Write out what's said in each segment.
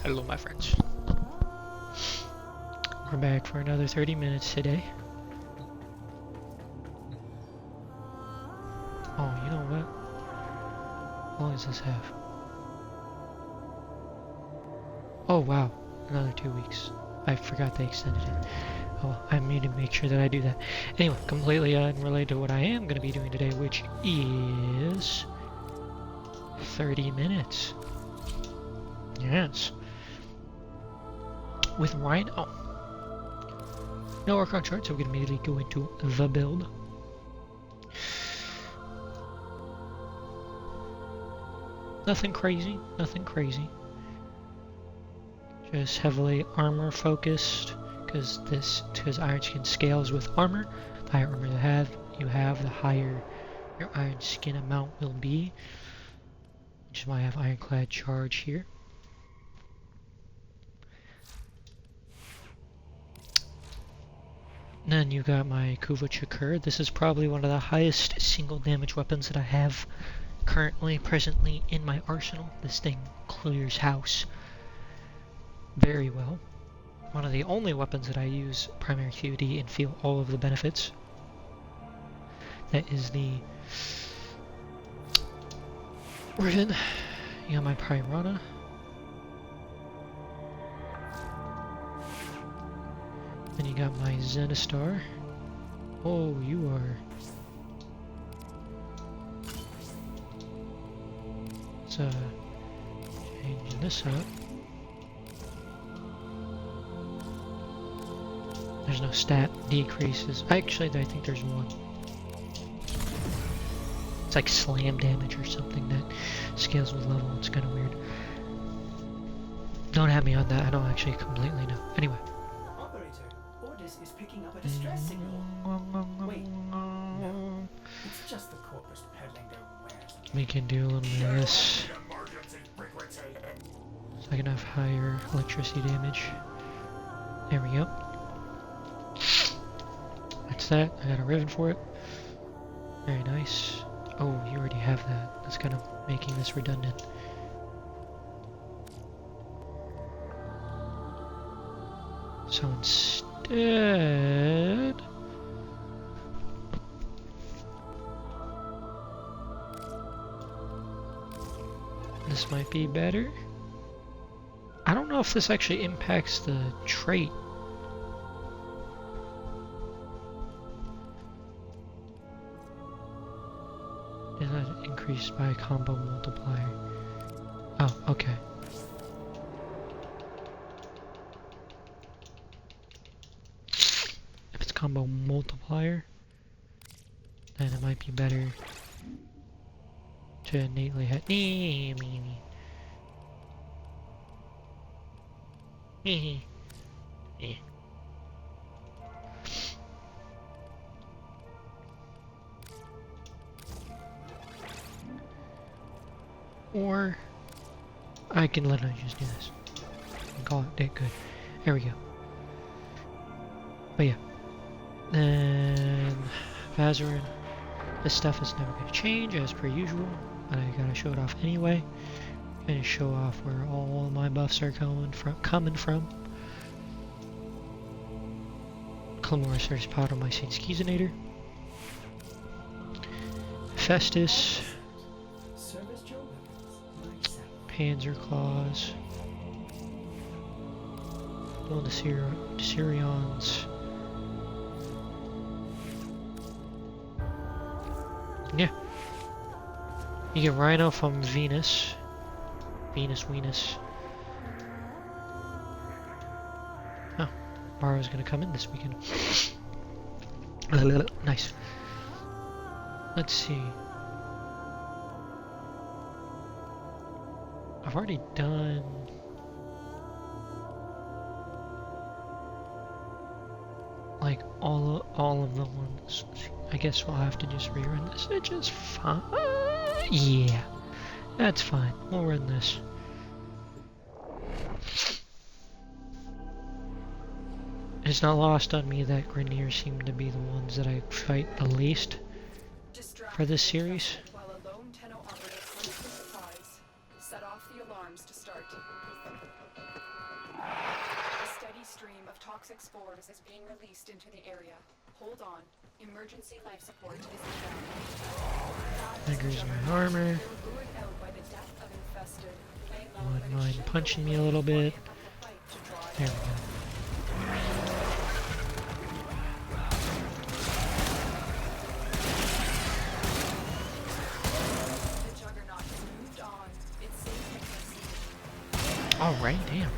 Hello, my friends. We're back for another 30 minutes today. Oh, you know what? How long does this have? Oh, wow. Another 2 weeks. I forgot they extended it. Oh, I need to make sure that I do that. Anyway, completely unrelated to what I am going to be doing today, which is 30 minutes. Yes. With Rhino. Oh. No work on chart, so we can immediately go into the build. Nothing crazy, nothing crazy. Just heavily armor focused, because Iron Skin scales with armor. The higher armor you have, the higher your Iron Skin amount will be. Which is why I have Ironclad Charge here. Then you got my Kuva Chakur. This is probably one of the highest single damage weapons that I have presently in my arsenal. This thing clears house very well. One of the only weapons that I use primary QD and feel all of the benefits. That is the Riven. You got my Piranha. Then you got my Zenistar. Oh, you are. So, changing this up. There's no stat decreases. Actually, I think there's one. It's like slam damage or something that scales with level. It's kind of weird. Don't have me on that. I don't actually completely know. Anyway. Is picking up a distress signal. Wait, no, it's just the corpus peddling their wares. We can do a little bit of this. So I can have higher electricity damage. There we go. That's that. I got a Riven for it. Very nice. Oh, you already have that. That's kind of making this redundant. So instead, this might be better. I don't know if this actually impacts the trait. Is that increased by a combo multiplier? Oh, okay. Combo multiplier, then it might be better to innately hit. Or I can literally just do this and call it dead good. There we go. But yeah. Then Vazarin, this stuff is never going to change as per usual, but I gotta show it off anyway. I'm gonna show off where all my buffs are coming from. Clamoris Podomycine Schizinator, Festus, Panzer Claws, all the Sirions. Yeah. You get Rhino from Venus. Venus. Oh, Barrow's gonna come in this weekend. Nice. Let's see. I've already done like all of the ones. I guess we'll have to just rerun this. It's just fine. Yeah, that's fine. We'll run this. It's not lost on me that Grenier seem to be the ones that I fight the least for this series. alarms to start. A steady stream of toxic spores is being released into the area. Hold on. Emergency life support is inbound. There's my armor. They were lured out by the death of infested. One mine punching me a little bit. There we go. The juggernaut has moved on. It's safe to proceed. Alright, damn.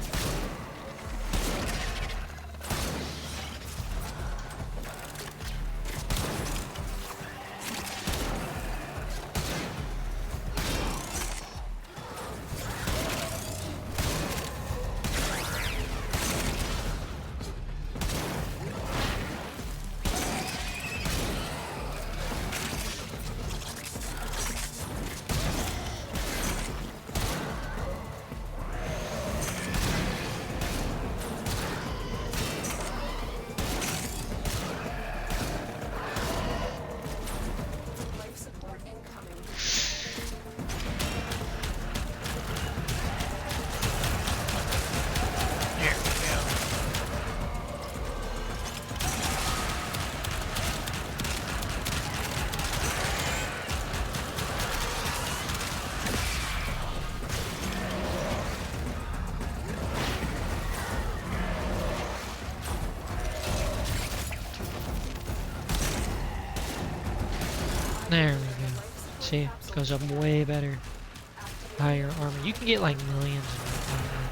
Life support incoming. There we go. There we go. See, it goes up way better. Higher armor. You can get like millions of armor.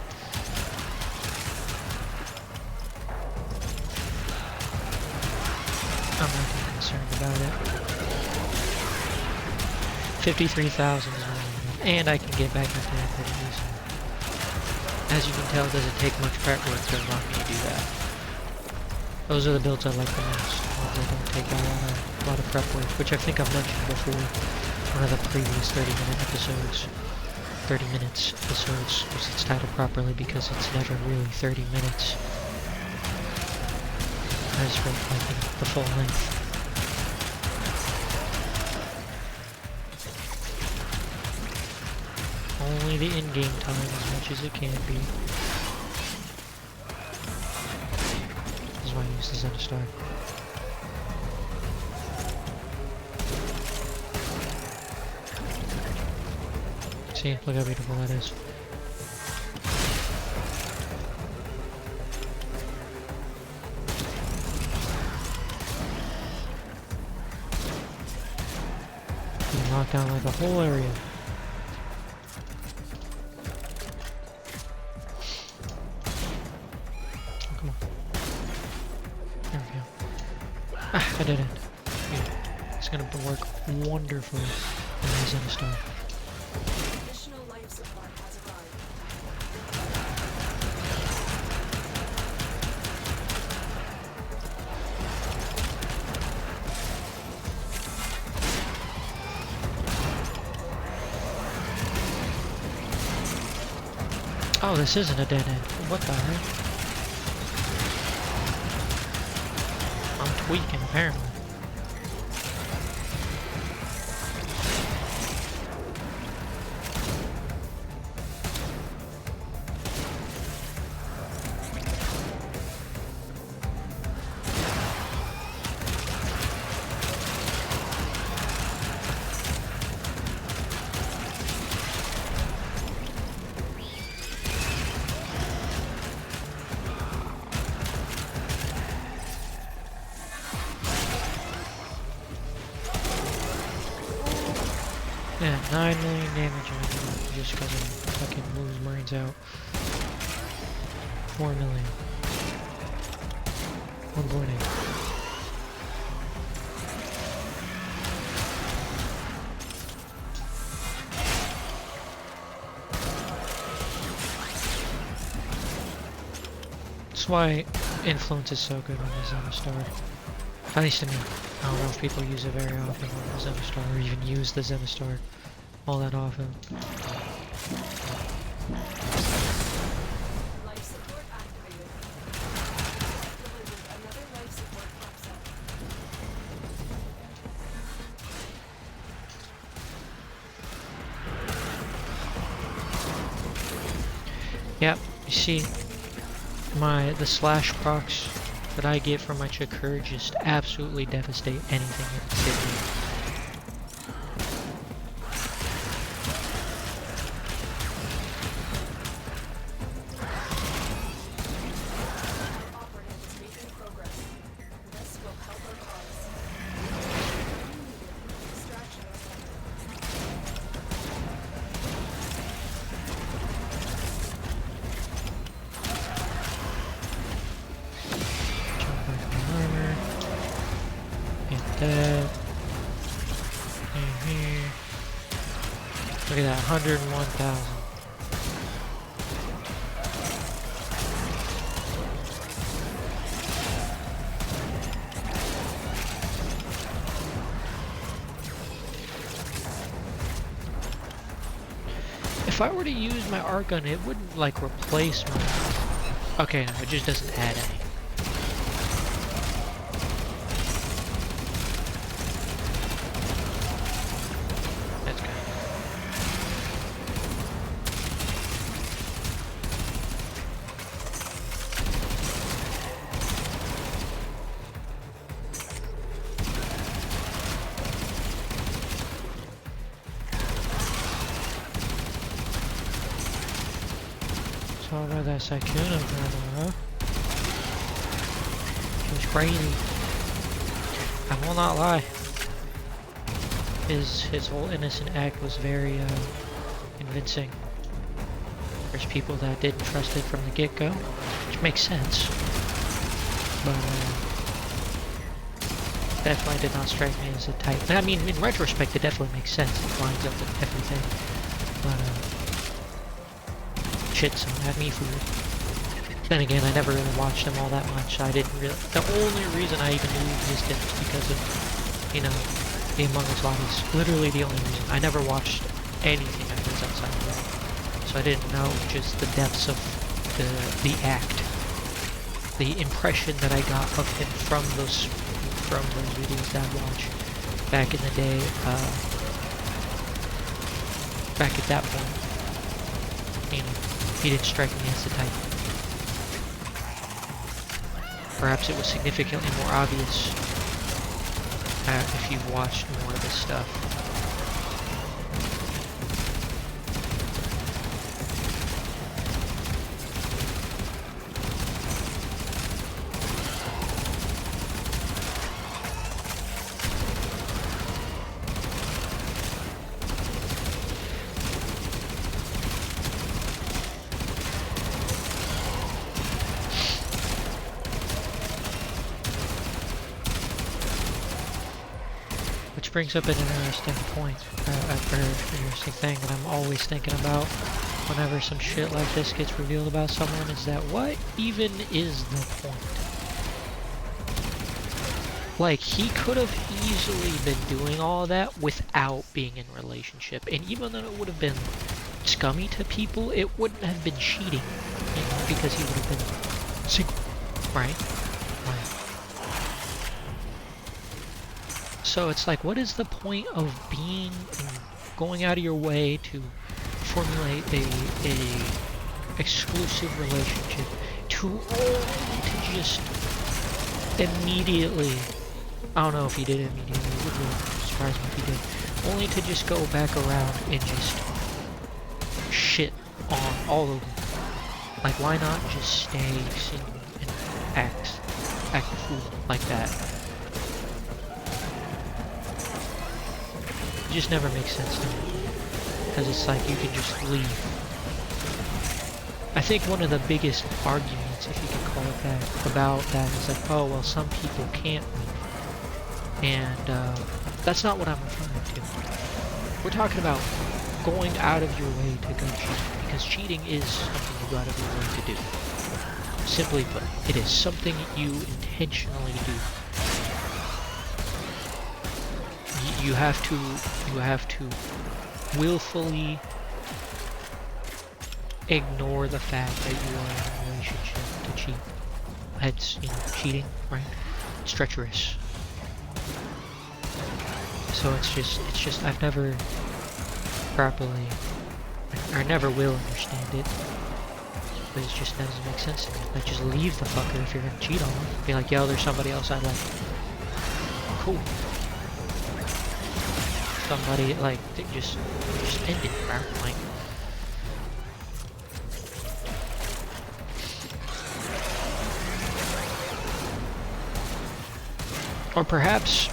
I'm not too concerned about it. 53,000 is what I need. And I can get back into that pretty easily. As you can tell, it doesn't take much prep work to allow me to do that. Those are the builds I like the most. Ones that don't take a lot of prep work, which I think I've mentioned before. One of the previous 30-minute episodes. 30 minutes episodes, which it's titled properly because it's never really 30 minutes. As for like the full length. Only the in-game time as much as it can be. This is why I use the Zenostar. See, look how beautiful that is. You can knock down like the whole area. Oh, come on. There we go. Ah, I did it. Yeah. It's gonna work wonderfully in the Zenostar. Additional life support has arrived. Oh, this isn't a dead end. What the heck? I'm tweaking, apparently. Yeah, 9 million damage on you just because it fucking moves Marines out. 4 million. 1.8. That's why influence is so good on the Zenostar. At least to me. I don't know if people use it very often on the Zenostar, or even use the Zenostar all that often. Life support activated. Delivered another life support capsule. Yep, you see, the slash procs that I get from my Chakra just absolutely devastate anything in its hit. Look at that, 101,000. If I were to use my art gun, it wouldn't like replace my... Okay, no, it just doesn't add any. Over that Sakuna brother, huh? It was crazy. I will not lie. His whole innocent act was very convincing. There's people that didn't trust it from the get-go, which makes sense. But definitely did not strike me as a type. I mean, in retrospect, it definitely makes sense. It lines up with everything. But shit, so had me fooled. Then again, I never really watched him all that much. I didn't really. The only reason I even knew he existed was because of, you know, the Among Us bodies. Literally the only reason. I never watched anything of his outside of that. So I didn't know just the depths of the act, the impression that I got of him from those videos that I watched back in the day. Back at that point, you know. He didn't strike me as the type. Perhaps it was significantly more obvious if you've watched more of his stuff. Brings up an interesting point, or interesting thing that I'm always thinking about whenever some shit like this gets revealed about someone, is that what even is the point? Like, he could have easily been doing all that without being in a relationship, and even though it would have been scummy to people, it wouldn't have been cheating, you know, because he would have been single, right? So it's like, what is the point of being and going out of your way to formulate a exclusive relationship to only to just immediately, I don't know if he did it immediately, it would really surprise me if he did, only to just go back around and just shit on all of them. Like, why not just stay single and act a fool like that? It just never makes sense to me, because it's like you can just leave. I think one of the biggest arguments, if you can call it that, about that is like, oh well, some people can't leave, and that's not what I'm referring to. We're talking about going out of your way to go cheat, because cheating is something you go out of your way to do. Simply put, it is something you intentionally do. You have to willfully ignore the fact that you are in a relationship to cheat. That's, you know, cheating, right? It's treacherous. So it's just I've never properly, or never will understand it. but it just doesn't make sense to me. Like, just leave the fucker if you're gonna cheat on him. Be like, yo, there's somebody else I like. Cool. Somebody, like, just end it, bro. Like, or perhaps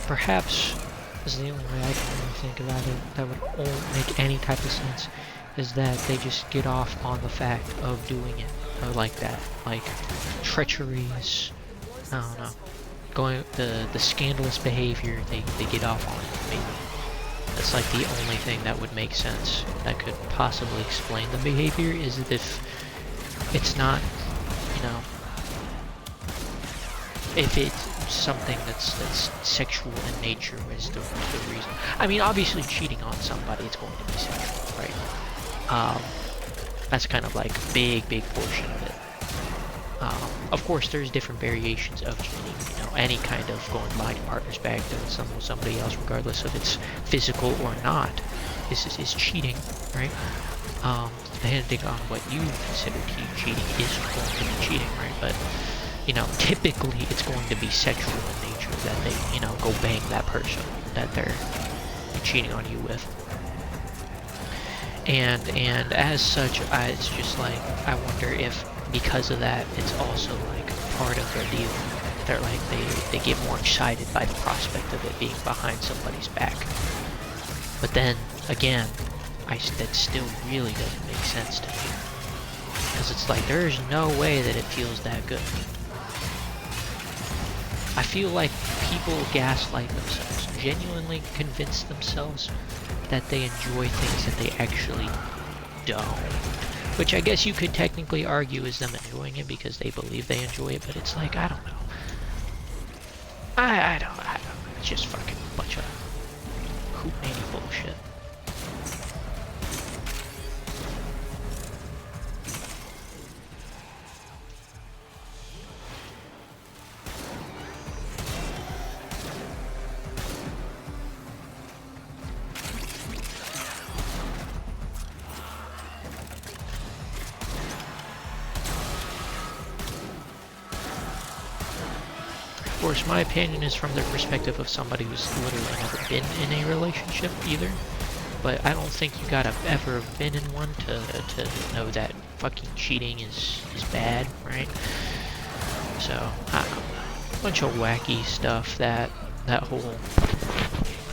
is the only way I can really think about it that would all make any type of sense, is that they just get off on the fact of doing it, or like that, like treacheries, I don't know, going the scandalous behavior, they get off on it. Maybe that's like the only thing that would make sense, that could possibly explain the behavior, is that if it's not, you know, if it's something that's sexual in nature is the reason. I mean, obviously cheating on somebody is going to be sexual, right? That's kind of like a big portion of it. Of course, there's different variations of cheating. You know, any kind of going behind your partner's back, doing something with somebody else, regardless of it's physical or not, is cheating, right? Depending on what you consider cheating is going to be cheating, right? But you know, typically it's going to be sexual in nature, that they, you know, go bang that person that they're cheating on you with. And as such, it's just like, I wonder if because of that, it's also like part of their deal. They're like, they get more excited by the prospect of it being behind somebody's back. But then, again, that still really doesn't make sense to me. Because it's like, there's no way that it feels that good. I feel like people gaslight themselves, genuinely convince themselves that they enjoy things that they actually don't. Which I guess you could technically argue is them enjoying it because they believe they enjoy it, but it's like, I don't know. I don't know. It's just fucking a bunch of hoot-nanny bullshit. Of course, my opinion is from the perspective of somebody who's literally never been in a relationship either. But I don't think you gotta ever have been in one to know that fucking cheating is bad, right? So, I don't know. A bunch of wacky stuff that whole...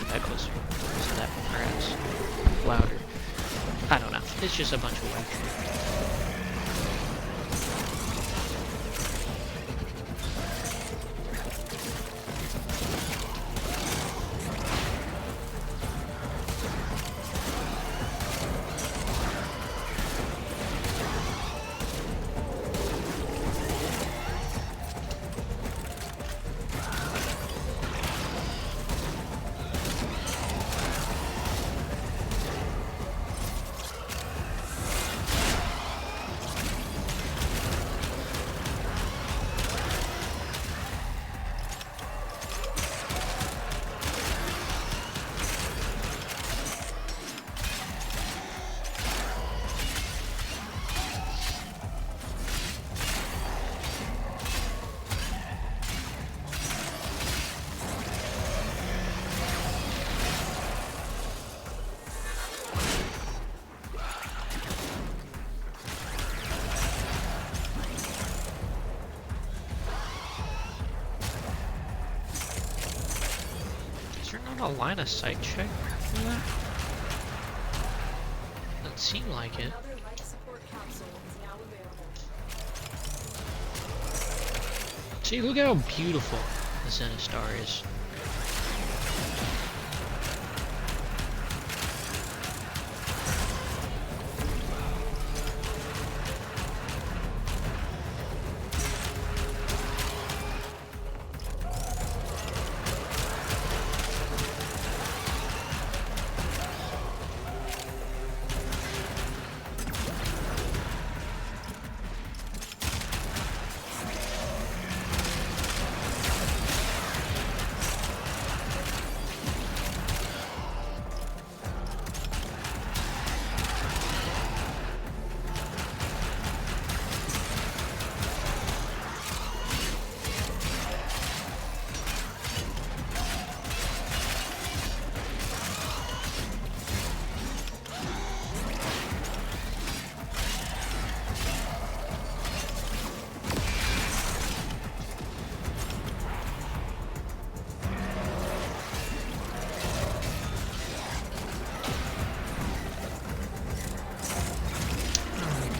That goes... So that perhaps louder. I don't know. It's just a bunch of wacky. A line of sight check for that? Doesn't seem like it. Another life support capsule is now available. See, look how beautiful the Zenistar is.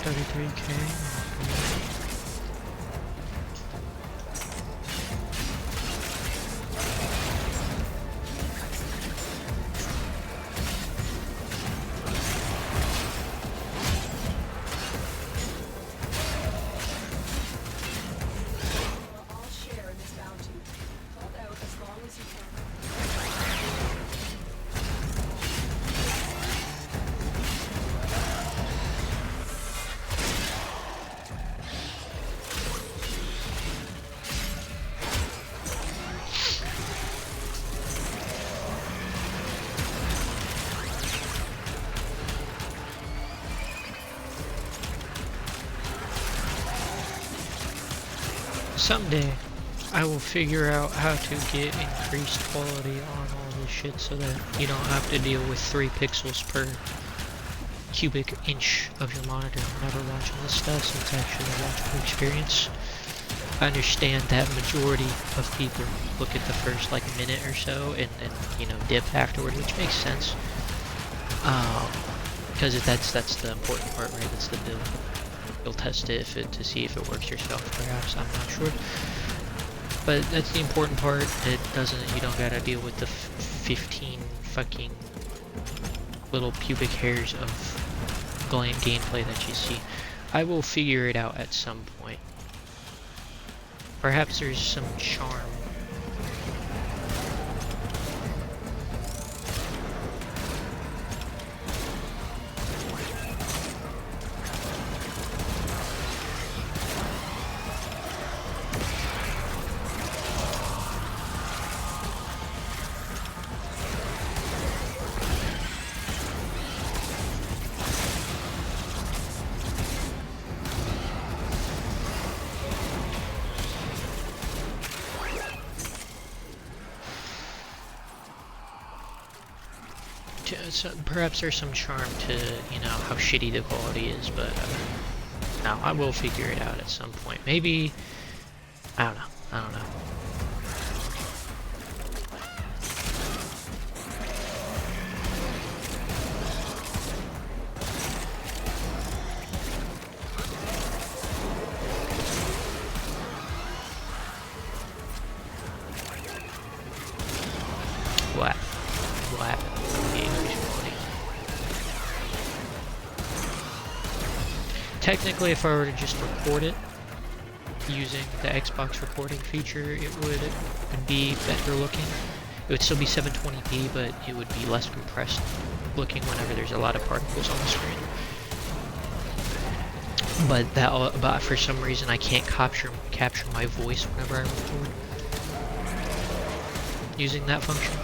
33K. We'll all share in this bounty. Hold out as long as you can. Someday, I will figure out how to get increased quality on all this shit so that you don't have to deal with 3 pixels per cubic inch of your monitor whenever watching this stuff, so it's actually a watchable experience. I understand that majority of people look at the first like minute or so and you know, dip afterward, which makes sense. Because that's the important part, right? That's the build. You'll test it to see if it works yourself, perhaps, I'm not sure. But that's the important part. You don't gotta deal with the 15 fucking little pubic hairs of gameplay that you see. I will figure it out at some point. Perhaps there's some charm. So perhaps there's some charm to, you know, how shitty the quality is, but no, I will figure it out at some point. Maybe, I don't know. What? Technically, if I were to just record it using the Xbox recording feature, it would be better looking. It would still be 720p, but it would be less compressed looking whenever there's a lot of particles on the screen. But for some reason, I can't capture my voice whenever I record using that function.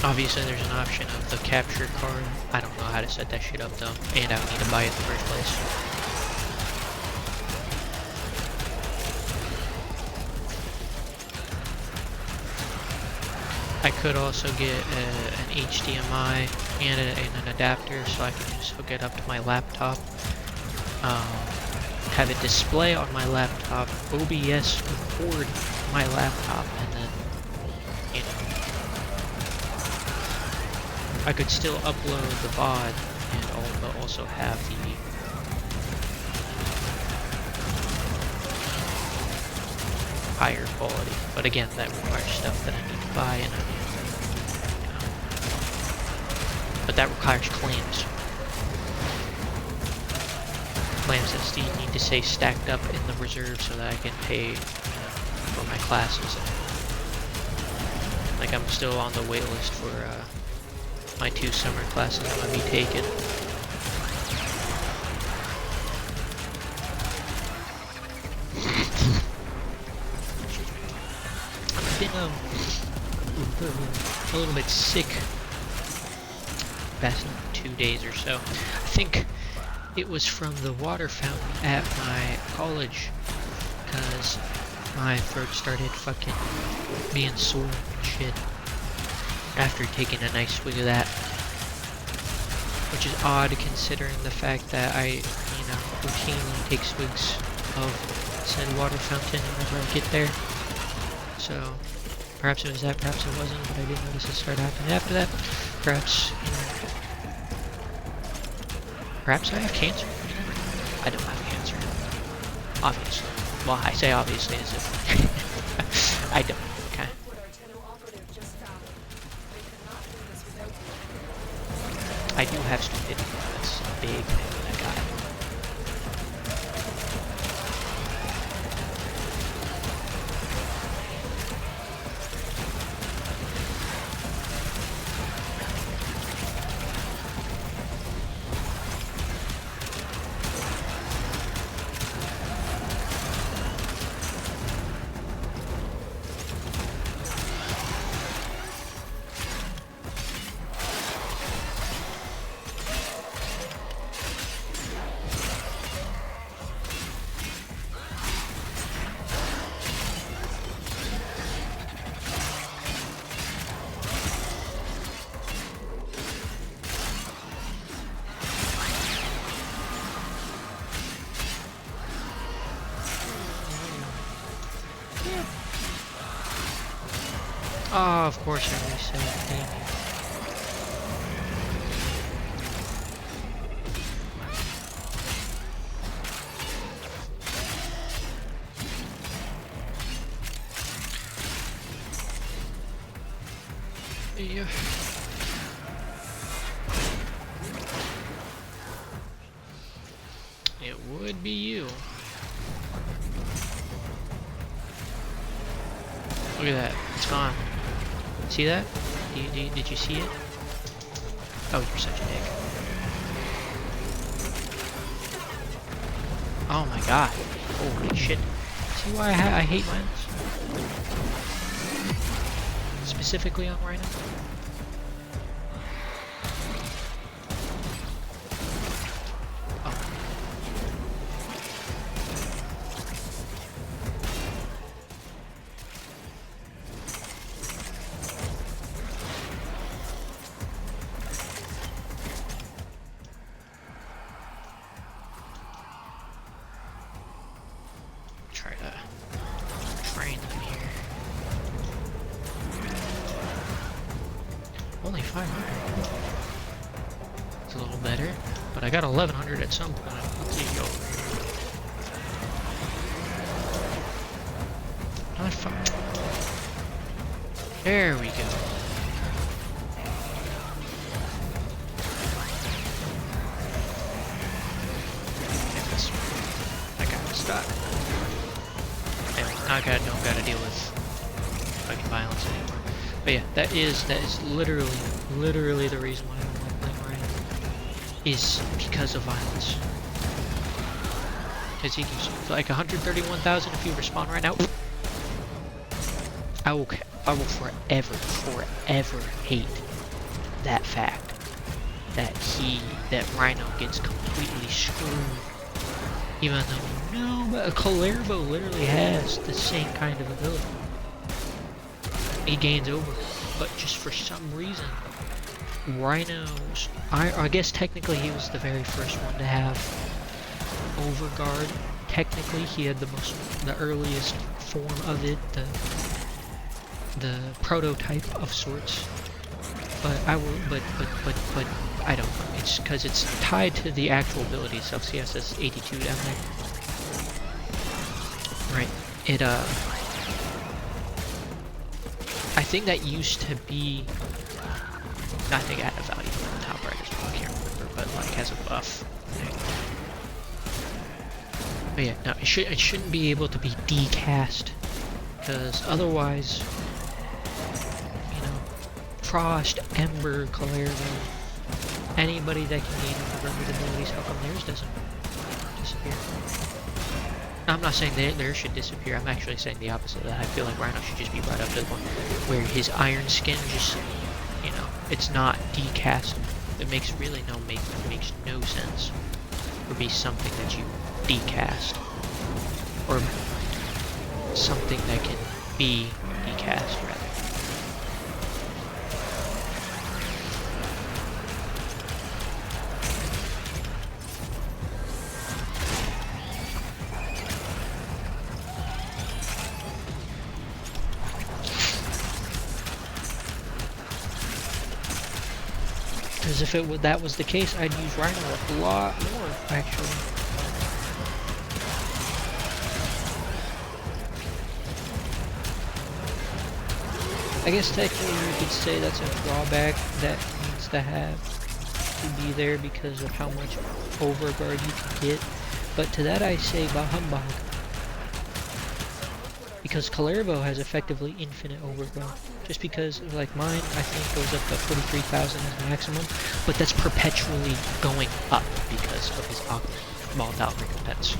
Obviously, there's an option of the capture card. I don't know how to set that shit up though, and I don't need to buy it in the first place. I could also get an HDMI and an adapter so I can just hook it up to my laptop. Have it display on my laptop, OBS record my laptop, and then, you know, I could still upload the VOD and also have the higher quality. But again, that requires stuff that I need to buy, and I need, you know, but that requires claims. Claims that need to stay stacked up in the reserve so that I can pay for my classes. Like, I'm still on the wait list for my 2 summer classes I'm gonna be taking. I've been a little bit sick past 2 days or so. I think it was from the water fountain at my college, because my throat started fucking being sore and shit after taking a nice swig of that. Which is odd considering the fact that I, you know, routinely take swigs of said water fountain whenever I get there. So, perhaps it was that, perhaps it wasn't, but I didn't notice it started happening after that. Perhaps, you know, perhaps I have cancer. I don't have cancer. Obviously. Well, I say obviously as if I don't. Okay. I do have stupidity. That's a big thing that I got. Oh, of course I reset. Damn it. Yeah. It would be you. Look at that. It's gone. See that? Did you see it? Oh, you're such a dick. Oh my god. Holy shit. See why I hate mines? Specifically on Rhino? Try to train them here. Only 500. It's a little better, but I got 1100 at some point. Let's see, go over here. Not fun. There we go. Get this one. I got this dot. I don't gotta deal with fucking violence anymore. But yeah, that is literally the reason why I don't like playing Rhino. Is because of violence. Because he gives like 131,000 if you respawn right now. I will forever hate that fact that Rhino gets completely screwed. Even though, no, but Kalervo literally has the same kind of ability. He gains over, but just for some reason, Rhinos, I guess technically he was the very first one to have overguard. Technically, he had the earliest form of it, the prototype of sorts. But I don't know. It's because it's tied to the actual ability itself. See, yes, that's 82 down there. Right. It I think that used to be. I think it had a value on the top right as well. I can't remember, but like has a buff. But yeah, no, it shouldn't be able to be decast, because otherwise, you know, Frost, Ember, Kalervo, anybody that can gain overguard abilities, how come theirs doesn't disappear? Now, I'm not saying theirs should disappear. I'm actually saying the opposite of that. I feel like Rhino should just be brought up to the point where his iron skin just, you know, it's not decast. It makes no sense. Or be something that you decast. Or something that can be decast, rather. Because if that was the case, I'd use Rhino a lot more, actually. I guess technically you could say that's a drawback that needs to be there because of how much overguard you can get. But to that I say bah humbug. Because Kalervo has effectively infinite overguard. Just because, like mine, I think goes up to 43,000 as maximum, but that's perpetually going up because of his balled out recompense.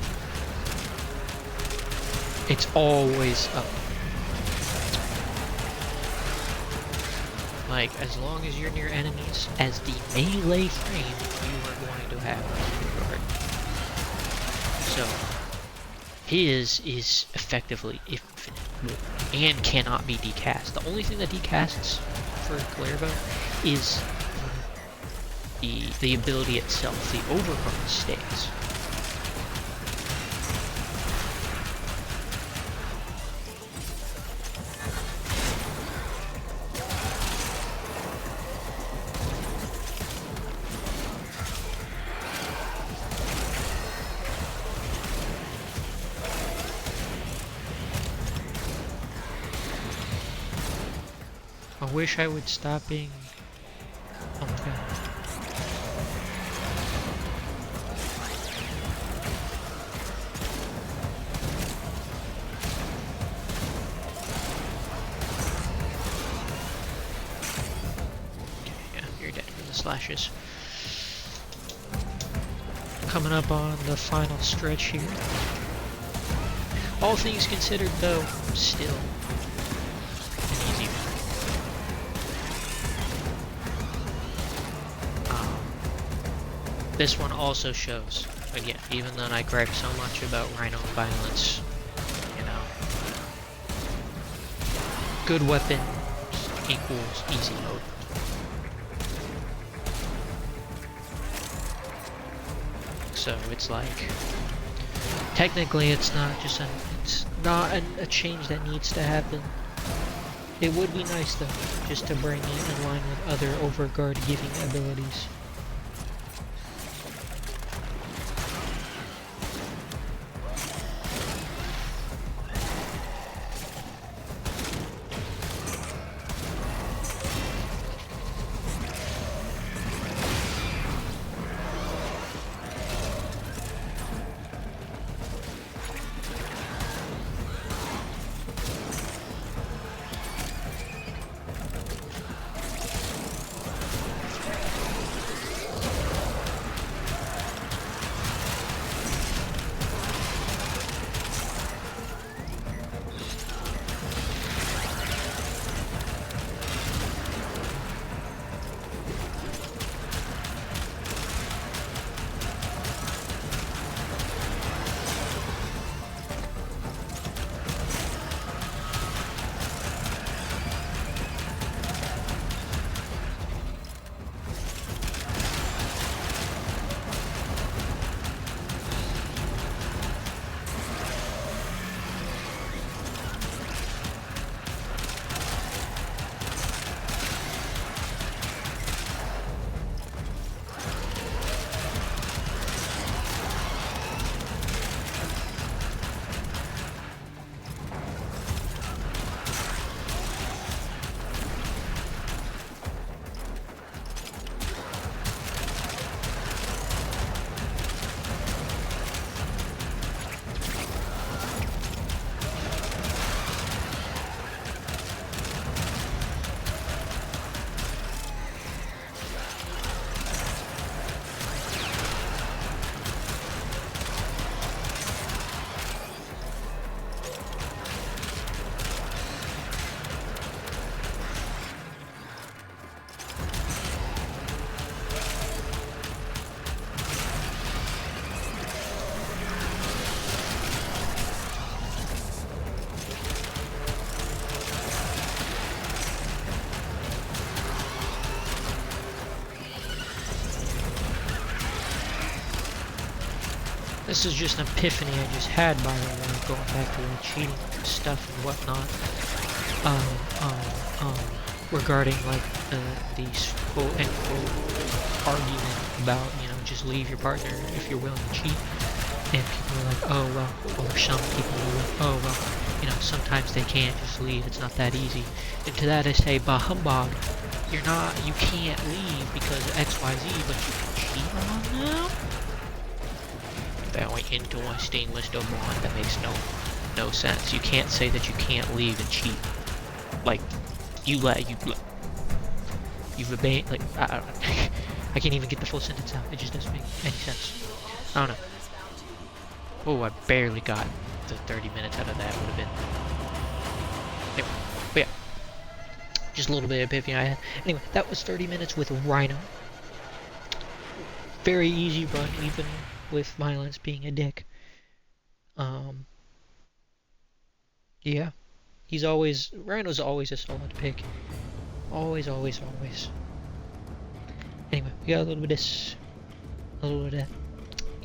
It's always up. Like, as long as you're near enemies, as the melee frame, you are going to have overguard. So, his is effectively infinite and cannot be decast. The only thing that decasts for Kalervo is the ability itself. The overguard stays. I wish I would stop being... Oh my god. Okay, yeah, you're dead from the slashes. Coming up on the final stretch here. All things considered, though, still an easy one. This one also shows, again, even though I gripe so much about Rhino violence, you know, good weapon equals easy mode. So it's like, technically it's not just a change that needs to happen. It would be nice though, just to bring it in line with other overguard giving abilities. This is just an epiphany I just had, by the way, going back to the cheating stuff and whatnot. Regarding like these quote-unquote argument about, you know, just leave your partner if you're willing to cheat. And people are like, oh well, or some people are like, oh well, you know, sometimes they can't just leave, it's not that easy. And to that I say, bah humbug, you can't leave because of XYZ, but you can cheat on them? Very interesting, Mr. Bond. That makes no sense. You can't say that you can't leave and cheat. Like, you've abandoned, like, I don't know. I can't even get the full sentence out. It just doesn't make any sense. I don't know. Oh, I barely got the 30 minutes out of that. Would have been. Anyway, but yeah. Just a little bit of epiphany I had. Anyway, that was 30 minutes with Rhino. Very easy run, even with Violence being a dick. Yeah. Rhino's always a solid pick. Always. Anyway, we got a little bit of this, a little bit of that,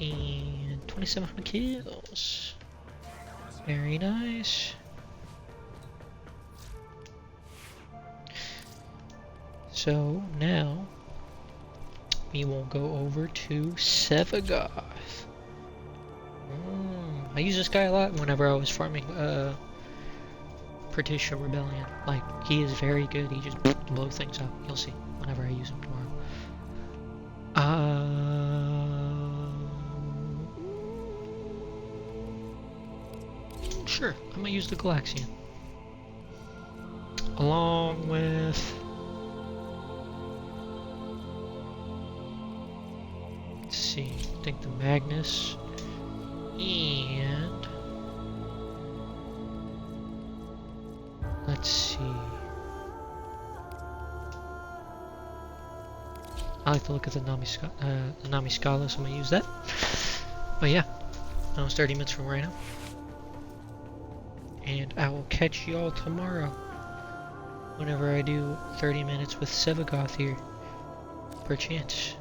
and 2,700 kills. Very nice. So now we will go over to Sevagoth. I use this guy a lot whenever I was farming Perchance Rebellion. Like, he is very good. He just blows things up. You'll see whenever I use him tomorrow. Sure, I'm gonna use the Galaxian. Along with... let's see, I think the Magnus. And... let's see... I like to look at the Nami Scala, so I'm gonna use that. But yeah, that was 30 minutes from Rhino. And I will catch y'all tomorrow whenever I do 30 minutes with Sevagoth here. Perchance.